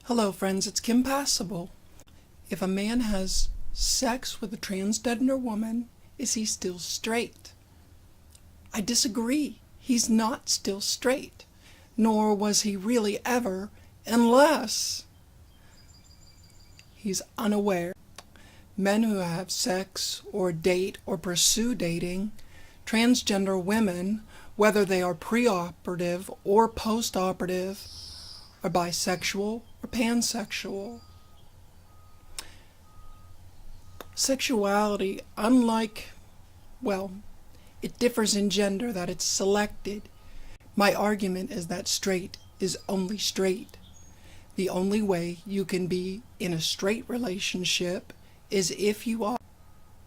Hello friends, it's Kim Passable. If a man has sex with a transgender woman, is he still straight? I disagree. He's not still straight, nor was he really ever, unless he's unaware. Men who have sex or date or pursue dating transgender women, whether they are preoperative or postoperative, are bisexual or pansexual. Sexuality, it differs in gender, that it's selected. My argument is that straight is only straight. The only way you can be in a straight relationship is if you are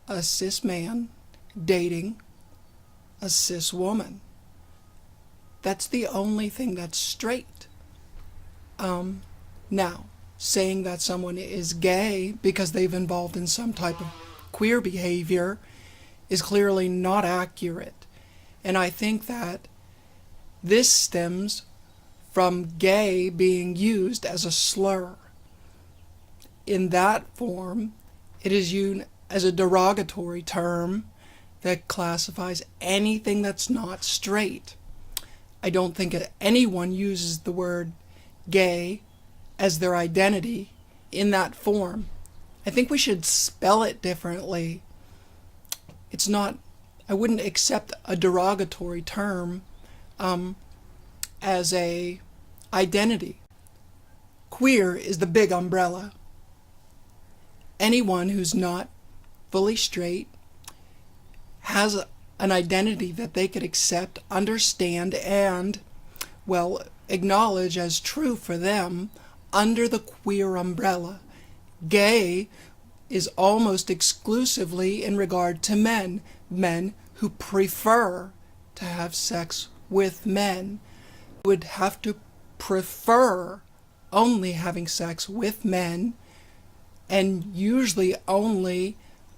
a cis man dating a cis woman. That's the only thing that's straight. Now, saying that someone is gay because they've involved in some type of queer behavior is clearly not accurate. And I think that this stems from gay being used as a slur. In that form, it is used as a derogatory term that classifies anything that's not straight. I don't think that anyone uses the word gay as their identity in that form. I think we should spell it differently. I wouldn't accept a derogatory term as a identity. Queer is the big umbrella. Anyone who's not fully straight has an identity that they could accept, understand, and, acknowledge as true for them under the queer umbrella. Gay is almost exclusively in regard to men who prefer to have sex with men. Would have to prefer only having sex with men, and usually only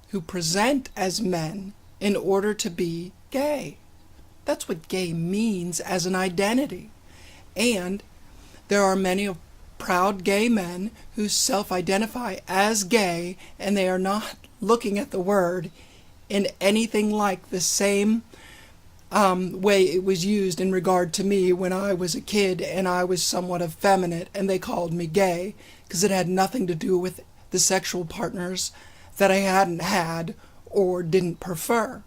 who present as men in order to be gay. That's what gay means as an identity. And there are many proud gay men who self-identify as gay, and they are not looking at the word in anything like the same way it was used in regard to me when I was a kid and I was somewhat effeminate and they called me gay, because it had nothing to do with the sexual partners that I hadn't had or didn't prefer.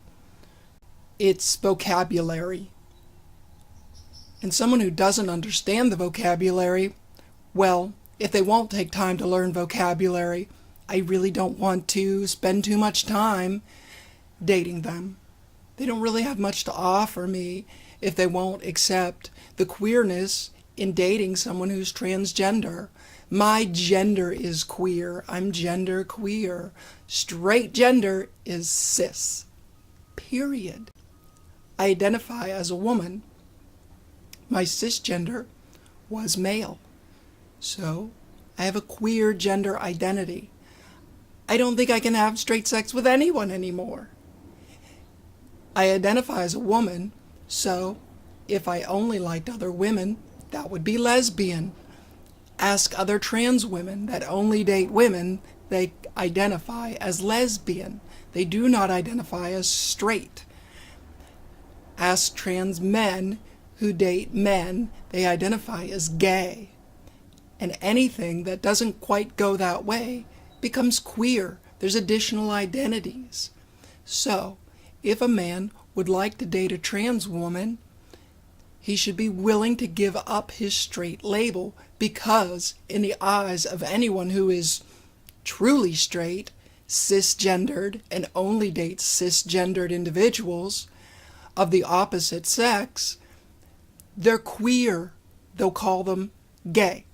It's vocabulary. And someone who doesn't understand the vocabulary, if they won't take time to learn vocabulary, I really don't want to spend too much time dating them. They don't really have much to offer me if they won't accept the queerness in dating someone who's transgender. My gender is queer. I'm gender queer. Straight gender is cis. Period. I identify as a woman. My cisgender was male. So, I have a queer gender identity. I don't think I can have straight sex with anyone anymore. I identify as a woman, so if I only liked other women, that would be lesbian. Ask other trans women that only date women, they identify as lesbian. They do not identify as straight. Ask trans men who date men, they identify as gay. And anything that doesn't quite go that way becomes queer. There's additional identities. So, if a man would like to date a trans woman, he should be willing to give up his straight label, because in the eyes of anyone who is truly straight, cisgendered, and only dates cisgendered individuals of the opposite sex, they're queer. They'll call them gay.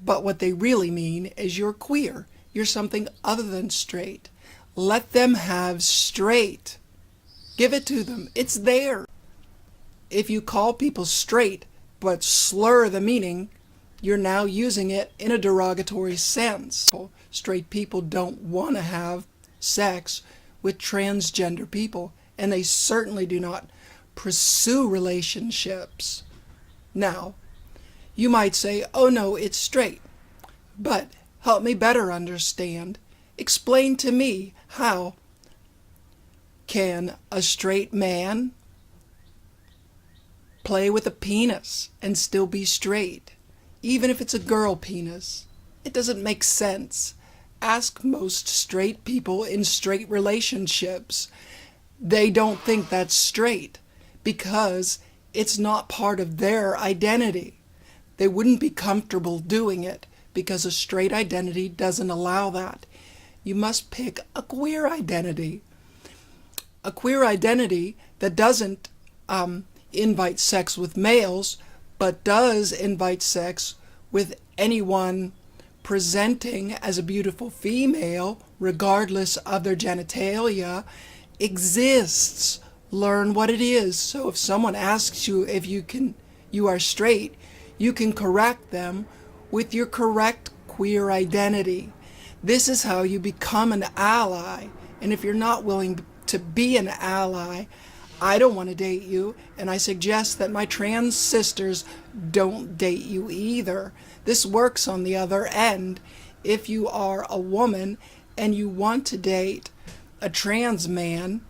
But what they really mean is you're queer. You're something other than straight. Let them have straight. Give it to them. It's there. If you call people straight but slur the meaning, you're now using it in a derogatory sense. Straight people don't want to have sex with transgender people, and they certainly do not pursue relationships. Now, you might say, oh no, it's straight. But help me better understand. Explain to me, how can a straight man play with a penis and still be straight, even if it's a girl penis? It doesn't make sense. Ask most straight people in straight relationships. They don't think that's straight because it's not part of their identity. They wouldn't be comfortable doing it because a straight identity doesn't allow that. You must pick a queer identity. A queer identity that doesn't invite sex with males, but does invite sex with anyone presenting as a beautiful female, regardless of their genitalia, exists. Learn what it is. So if someone asks you if you are straight, you can correct them with your correct queer identity. This is how you become an ally. And if you're not willing to be an ally, I don't want to date you, and I suggest that my trans sisters don't date you either. This works on the other end. If you are a woman and you want to date a trans man,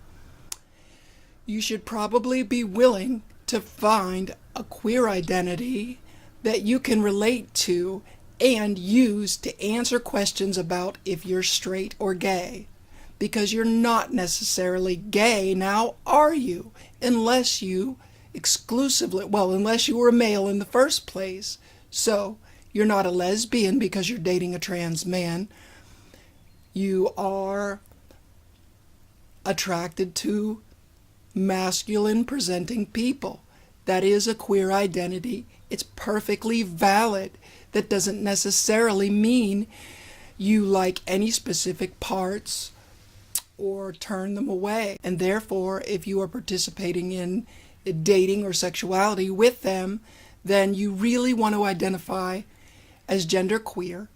you should probably be willing to find a queer identity that you can relate to and use to answer questions about if you're straight or gay. Because you're not necessarily gay now, are you? Unless you unless you were a male in the first place. So, you're not a lesbian because you're dating a trans man. You are attracted to masculine presenting people. That is a queer identity. It's perfectly valid. That doesn't necessarily mean you like any specific parts or turn them away. And therefore, if you are participating in dating or sexuality with them, then you really want to identify as genderqueer.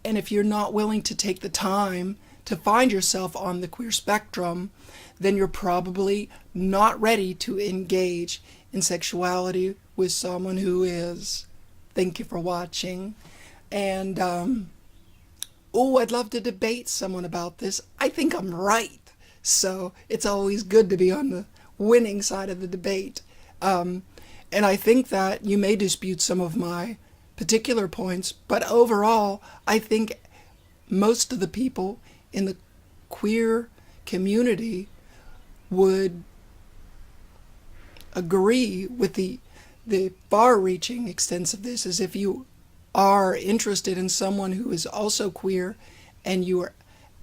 And if you're not willing to take the time to find yourself on the queer spectrum, then you're probably not ready to engage in sexuality with someone who is. Thank you for watching. And, I'd love to debate someone about this. I think I'm right. So it's always good to be on the winning side of the debate. And I think that you may dispute some of my particular points, but overall, I think most of the people in the queer community would agree with the far-reaching extents of this. As if you are interested in someone who is also queer and you are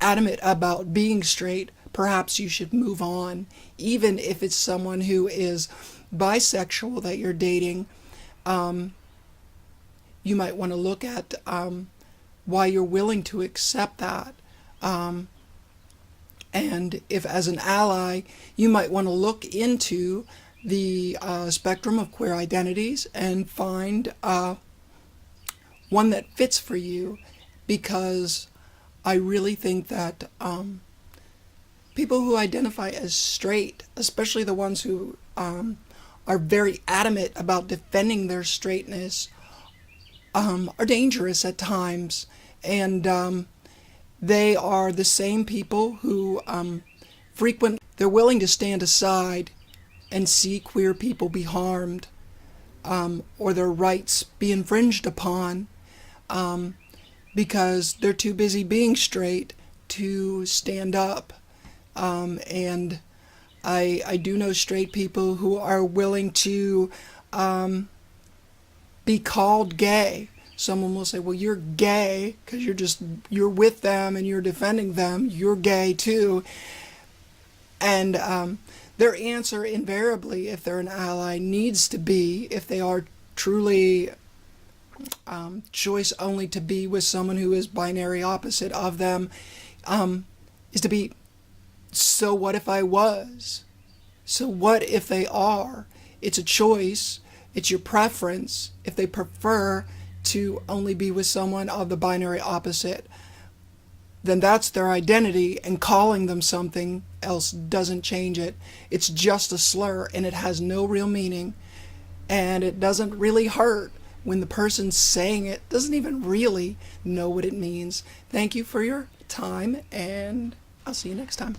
adamant about being straight, perhaps you should move on. Even if it's someone who is bisexual that you're dating, you might want to look at why you're willing to accept that. And if as an ally, you might want to look into the spectrum of queer identities and find one that fits for you, because I really think that people who identify as straight, especially the ones who are very adamant about defending their straightness, are dangerous at times. And they are the same people who they're willing to stand aside and see queer people be harmed or their rights be infringed upon because they're too busy being straight to stand up. And I do know straight people who are willing to be called gay. Someone will say, well, you're gay because you're with them and you're defending them. You're gay too. And their answer invariably, if they're an ally, needs to be, if they are truly choice only to be with someone who is binary opposite of them, is to be, so what if I was? So what if they are? It's a choice. It's your preference. If they prefer to only be with someone of the binary opposite, then that's their identity, and calling them something else doesn't change it. It's just a slur, and it has no real meaning, and it doesn't really hurt, when the person saying it doesn't even really know what it means. Thank you for your time, and I'll see you next time.